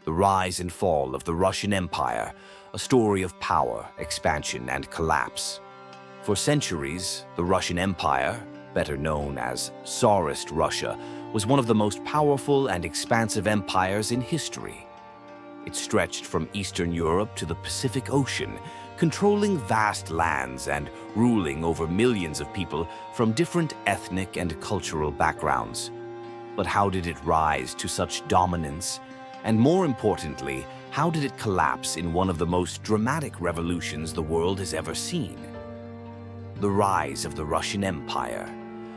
The rise and fall of the Russian Empire, a story of power, expansion, and collapse. For centuries, the Russian Empire, better known as Tsarist Russia, was one of the most powerful and expansive empires in history. It stretched from Eastern Europe to the Pacific Ocean, controlling vast lands and ruling over millions of people from different ethnic and cultural backgrounds. But how did it rise to such dominance? And more importantly, how did it collapse in one of the most dramatic revolutions the world has ever seen? The rise of the Russian Empire.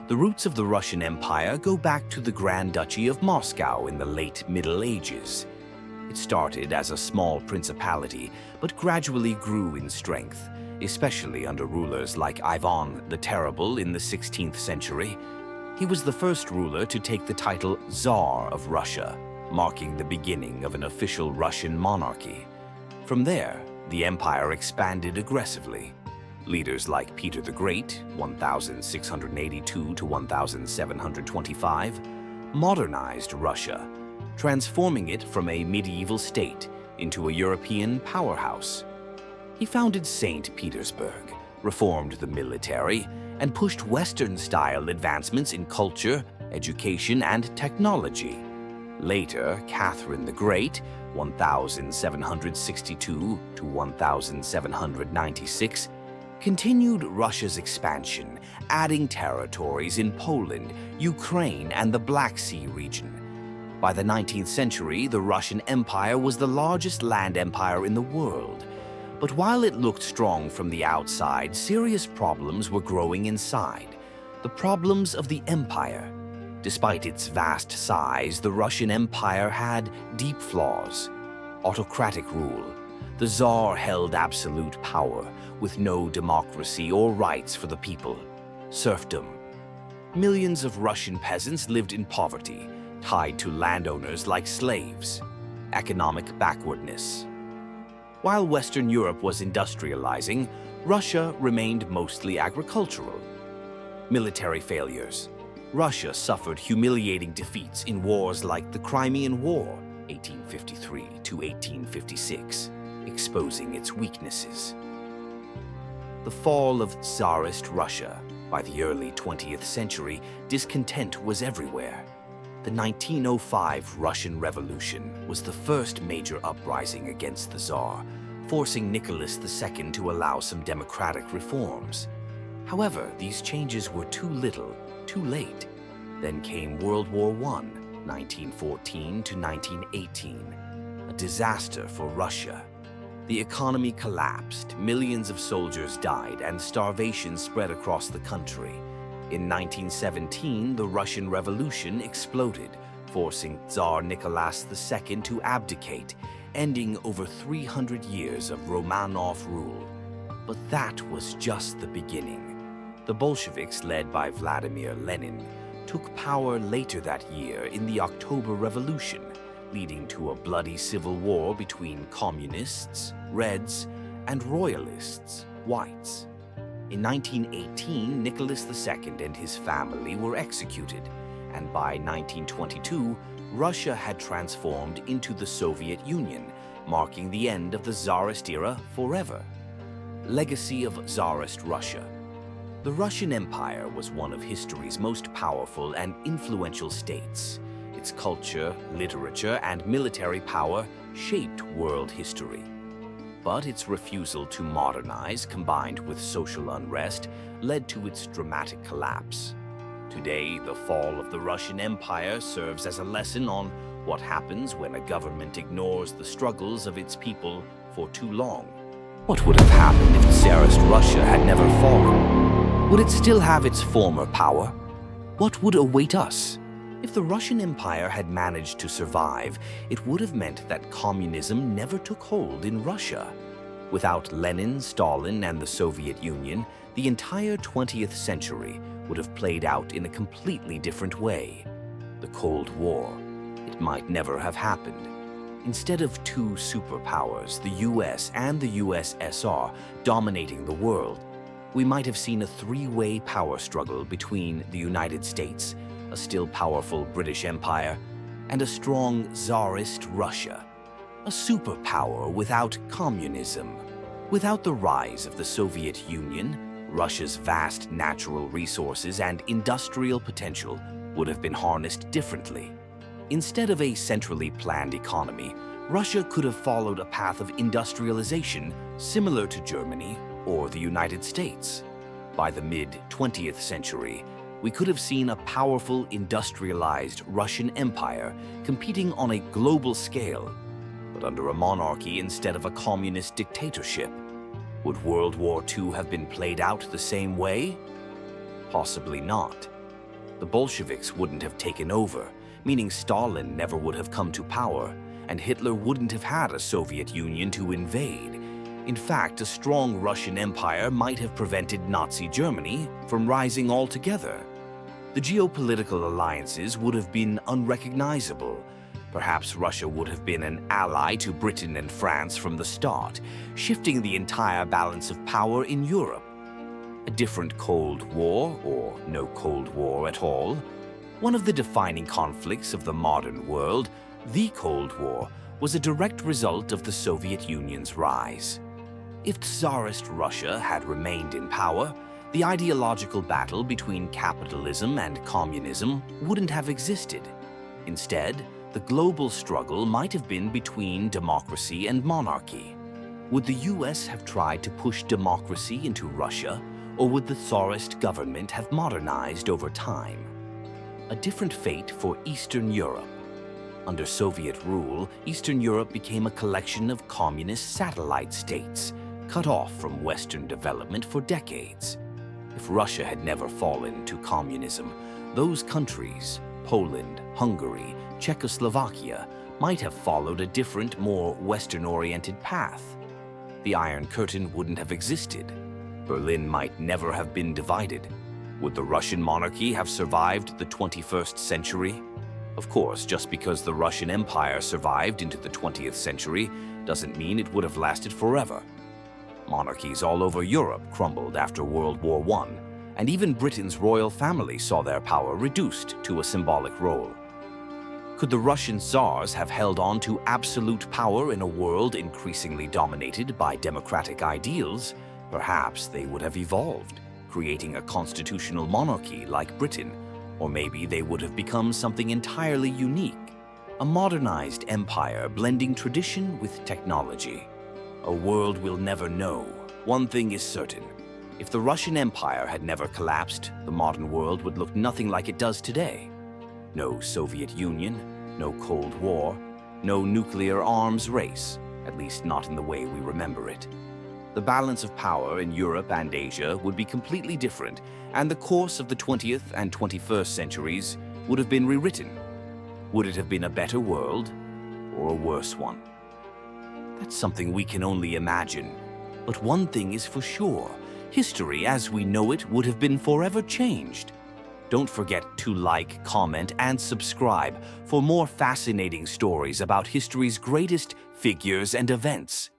The roots of the Russian Empire go back to the Grand Duchy of Moscow in the late Middle Ages. It started as a small principality, but gradually grew in strength, especially under rulers like Ivan the Terrible in the 16th century. He was the first ruler to take the title Tsar of Russia, marking the beginning of an official Russian monarchy. From there, the empire expanded aggressively. Leaders like Peter the Great, 1682 to 1725, modernized Russia, transforming it from a medieval state into a European powerhouse. He founded St. Petersburg, reformed the military, and pushed Western-style advancements in culture, education, and technology. Later, Catherine the Great, 1762 to 1796, continued Russia's expansion, adding territories in Poland, Ukraine, and the Black Sea region. By the 19th century, the Russian Empire was the largest land empire in the world. But while it looked strong from the outside, serious problems were growing inside. The problems of the empire. Despite its vast size, the Russian Empire had deep flaws. Autocratic rule. The Tsar held absolute power, with no democracy or rights for the people. Serfdom. Millions of Russian peasants lived in poverty, tied to landowners like slaves. Economic backwardness. While Western Europe was industrializing, Russia remained mostly agricultural. Military failures. Russia suffered humiliating defeats in wars like the Crimean War, 1853 to 1856, exposing its weaknesses. The fall of Tsarist Russia. By the early 20th century, discontent was everywhere. The 1905 Russian Revolution was the first major uprising against the Tsar, forcing Nicholas II to allow some democratic reforms. However, these changes were too little, too late. Then came World War I, 1914 to 1918, a disaster for Russia. The economy collapsed, millions of soldiers died, and starvation spread across the country. In 1917, the Russian Revolution exploded, forcing Tsar Nicholas II to abdicate, ending over 300 years of Romanov rule. But that was just the beginning. The Bolsheviks, led by Vladimir Lenin, took power later that year in the October Revolution, leading to a bloody civil war between communists, Reds, and royalists, Whites. In 1918, Nicholas II and his family were executed, and by 1922, Russia had transformed into the Soviet Union, marking the end of the Tsarist era forever. Legacy of Tsarist Russia. The Russian Empire was one of history's most powerful and influential states. Its culture, literature, and military power shaped world history. But its refusal to modernize, combined with social unrest, led to its dramatic collapse. Today, the fall of the Russian Empire serves as a lesson on what happens when a government ignores the struggles of its people for too long. What would have happened if Tsarist Russia had never fallen? Would it still have its former power? What would await us? If the Russian Empire had managed to survive, it would have meant that communism never took hold in Russia. Without Lenin, Stalin, and the Soviet Union, the entire 20th century would have played out in a completely different way. The Cold War. It might never have happened. Instead of two superpowers, the US and the USSR, dominating the world, we might have seen a three-way power struggle between the United States, a still powerful British Empire, and a strong Tsarist Russia. A superpower without communism. Without the rise of the Soviet Union, Russia's vast natural resources and industrial potential would have been harnessed differently. Instead of a centrally planned economy, Russia could have followed a path of industrialization similar to Germany or the United States. By the mid-20th century, we could have seen a powerful industrialized Russian empire competing on a global scale, but under a monarchy instead of a communist dictatorship. Would World War II have been played out the same way? Possibly not. The Bolsheviks wouldn't have taken over, meaning Stalin never would have come to power, and Hitler wouldn't have had a Soviet Union to invade. In fact, a strong Russian empire might have prevented Nazi Germany from rising altogether. The geopolitical alliances would have been unrecognizable. Perhaps Russia would have been an ally to Britain and France from the start, shifting the entire balance of power in Europe. A different Cold War, or no Cold War at all. One of the defining conflicts of the modern world, the Cold War, was a direct result of the Soviet Union's rise. If Tsarist Russia had remained in power, the ideological battle between capitalism and communism wouldn't have existed. Instead, the global struggle might have been between democracy and monarchy. Would the US have tried to push democracy into Russia, or would the Tsarist government have modernized over time? A different fate for Eastern Europe. Under Soviet rule, Eastern Europe became a collection of communist satellite states, cut off from Western development for decades. If Russia had never fallen to communism, those countries, Poland, Hungary, Czechoslovakia, might have followed a different, more Western-oriented path. The Iron Curtain wouldn't have existed. Berlin might never have been divided. Would the Russian monarchy have survived the 21st century? Of course, just because the Russian Empire survived into the 20th century doesn't mean it would have lasted forever. Monarchies all over Europe crumbled after World War I, and even Britain's royal family saw their power reduced to a symbolic role. Could the Russian Tsars have held on to absolute power in a world increasingly dominated by democratic ideals? Perhaps they would have evolved, creating a constitutional monarchy like Britain, or maybe they would have become something entirely unique, a modernized empire blending tradition with technology. A world we'll never know. One thing is certain. If the Russian Empire had never collapsed, the modern world would look nothing like it does today. No Soviet Union, no Cold War, no nuclear arms race, at least not in the way we remember it. The balance of power in Europe and Asia would be completely different, and the course of the 20th and 21st centuries would have been rewritten. Would it have been a better world or a worse one? That's something we can only imagine. But one thing is for sure, history as we know it would have been forever changed. Don't forget to like, comment, and subscribe for more fascinating stories about history's greatest figures and events.